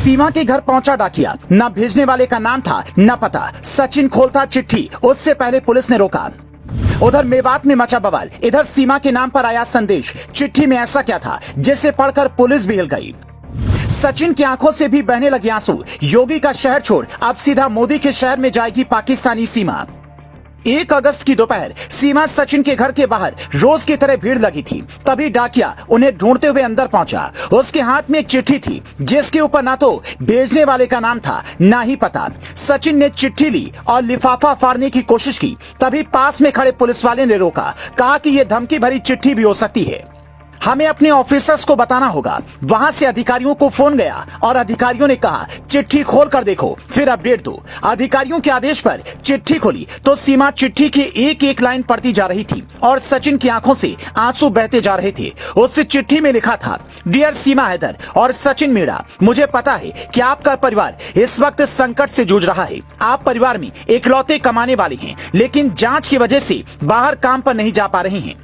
सीमा के घर पहुंचा डाकिया। न भेजने वाले का नाम था न पता। सचिन खोलता चिट्ठी, उससे पहले पुलिस ने रोका। उधर मेवात में मचा बवाल। इधर सीमा के नाम पर आया संदेश। चिट्ठी में ऐसा क्या था जिसे पढ़कर पुलिस भी हिल गई। सचिन की आंखों से भी बहने लगे आंसू। योगी का शहर छोड़ अब सीधा मोदी के शहर में जाएगी पाकिस्तानी सीमा। 1 अगस्त की दोपहर सीमा सचिन के घर के बाहर रोज की तरह भीड़ लगी थी। तभी डाकिया उन्हें ढूंढते हुए अंदर पहुंचा। उसके हाथ में एक चिट्ठी थी जिसके ऊपर ना तो भेजने वाले का नाम था ना ही पता। सचिन ने चिट्ठी ली और लिफाफा फाड़ने की कोशिश की। तभी पास में खड़े पुलिस वाले ने रोका। कहा कि यह धमकी भरी चिट्ठी भी हो सकती है, हमें अपने ऑफिसर्स को बताना होगा। वहां से अधिकारियों को फोन गया और अधिकारियों ने कहा चिट्ठी खोल कर देखो फिर अपडेट दो। अधिकारियों के आदेश पर चिट्ठी खोली तो सीमा चिट्ठी की एक एक लाइन पढ़ती जा रही थी और सचिन की आंखों से आंसू बहते जा रहे थे। उस चिट्ठी में लिखा था, डियर सीमा हैदर और सचिन मीणा, मुझे पता है कि आपका परिवार इस वक्त संकट से जूझ रहा है। आप परिवार में इकलौते कमाने वाले हैं, लेकिन जांच की वजह से बाहर काम पर नहीं जा पा रहे हैं।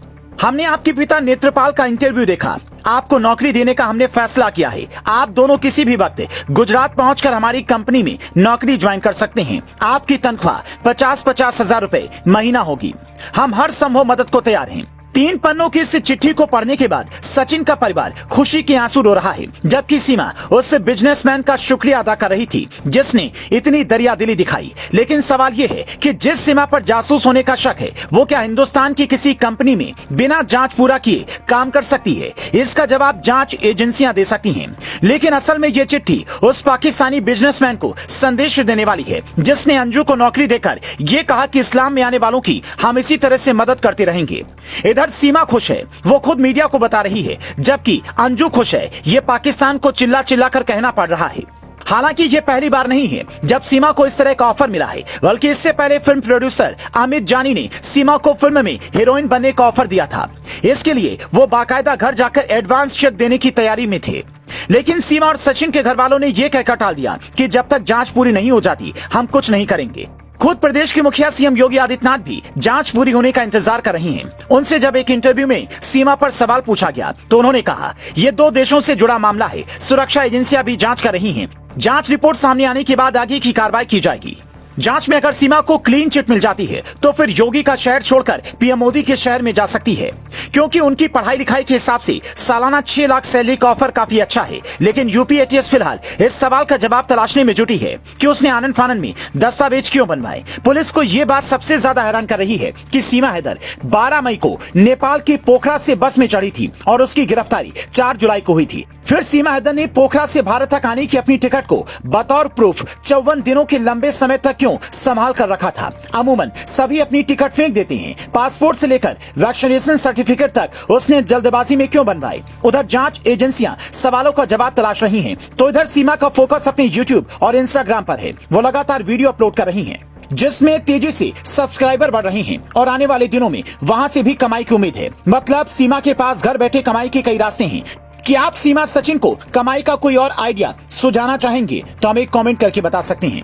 हमने आपके पिता नेत्रपाल का इंटरव्यू देखा। आपको नौकरी देने का हमने फैसला किया है। आप दोनों किसी भी वक्त गुजरात पहुंचकर हमारी कंपनी में नौकरी ज्वाइन कर सकते हैं। आपकी तनख्वाह 50-50 हजार रुपए महीना होगी। हम हर संभव मदद को तैयार हैं। 3 पन्नों की इस चिट्ठी को पढ़ने के बाद सचिन का परिवार खुशी के आंसू रो रहा है, जबकि सीमा उस बिजनेसमैन का शुक्रिया अदा कर रही थी जिसने इतनी दरियादिली दिखाई। लेकिन सवाल यह है कि जिस सीमा पर जासूस होने का शक है, वो क्या हिंदुस्तान की किसी कंपनी में बिना जांच पूरा किए काम कर सकती है? इसका जवाब जांच एजेंसियां दे सकती हैं। लेकिन असल में ये चिट्ठी उस पाकिस्तानी बिजनेसमैन को संदेश देने वाली है जिसने अंजू को नौकरी देकर ये कहा कि इस्लाम में आने वालों की हम इसी तरह से मदद करते रहेंगे। इधर सीमा खुश है, वो खुद मीडिया को बता रही है, जबकि अंजू खुश है, ये पाकिस्तान को चिल्ला चिल्ला कर कहना पड़ रहा है। हालांकि ये पहली बार नहीं है जब सीमा को इस तरह का ऑफर मिला है, बल्कि इससे पहले फिल्म प्रोड्यूसर अमित जानी ने सीमा को फिल्म में हीरोइन बनने का ऑफर दिया था। इसके लिए वो बाकायदा घर जाकर एडवांस चेक देने की तैयारी में थे। लेकिन सीमा और सचिन के घर वालों ने यह कहकर टाल दिया कि जब तक जांच पूरी नहीं हो जाती हम कुछ नहीं करेंगे। खुद प्रदेश के मुखिया सीएम योगी आदित्यनाथ भी जांच पूरी होने का इंतजार कर रही हैं। उनसे जब एक इंटरव्यू में सीमा पर सवाल पूछा गया तो उन्होंने कहा, ये 2 देशों से जुड़ा मामला है, सुरक्षा एजेंसियां भी जांच कर रही हैं। जांच रिपोर्ट सामने आने के बाद आगे की कार्रवाई की जाएगी। जांच में अगर सीमा को क्लीन चिट मिल जाती है तो फिर योगी का शहर छोड़कर पीएम मोदी के शहर में जा सकती है, क्योंकि उनकी पढ़ाई लिखाई के हिसाब से सालाना 6 लाख सैलरी का ऑफर काफी अच्छा है। लेकिन यूपी एटीएस फिलहाल इस सवाल का जवाब तलाशने में जुटी है कि उसने आनन फानन में दस्तावेज क्यों बनवाए। पुलिस को यह बात सबसे ज्यादा हैरान कर रही है कि सीमा हैदर 12 मई को नेपाल की पोखरा से बस में चढ़ी थी और उसकी गिरफ्तारी 4 जुलाई को हुई थी। फिर सीमा हैदर ने पोखरा से भारत तक आने की अपनी टिकट को बतौर प्रूफ 54 दिनों के लंबे समय तक क्यों संभाल कर रखा था। अमूमन सभी अपनी टिकट फेंक देते हैं। पासपोर्ट से लेकर वैक्सीनेशन सर्टिफिकेट तक उसने जल्दबाजी में क्यों बनवाए। उधर जांच एजेंसियां सवालों का जवाब तलाश रही हैं, तो इधर सीमा का फोकस अपने यूट्यूब और इंस्टाग्राम पर है। वो लगातार वीडियो अपलोड कर रही हैं जिसमें तेजी से सब्सक्राइबर बढ़ रहे हैं और आने वाले दिनों में वहां से भी कमाई की उम्मीद है। मतलब सीमा के पास घर बैठे कमाई के कई रास्ते हैं। कि आप सीमा सचिन को कमाई का कोई और आइडिया सुझाना चाहेंगे तो हमें कमेंट करके बता सकते हैं।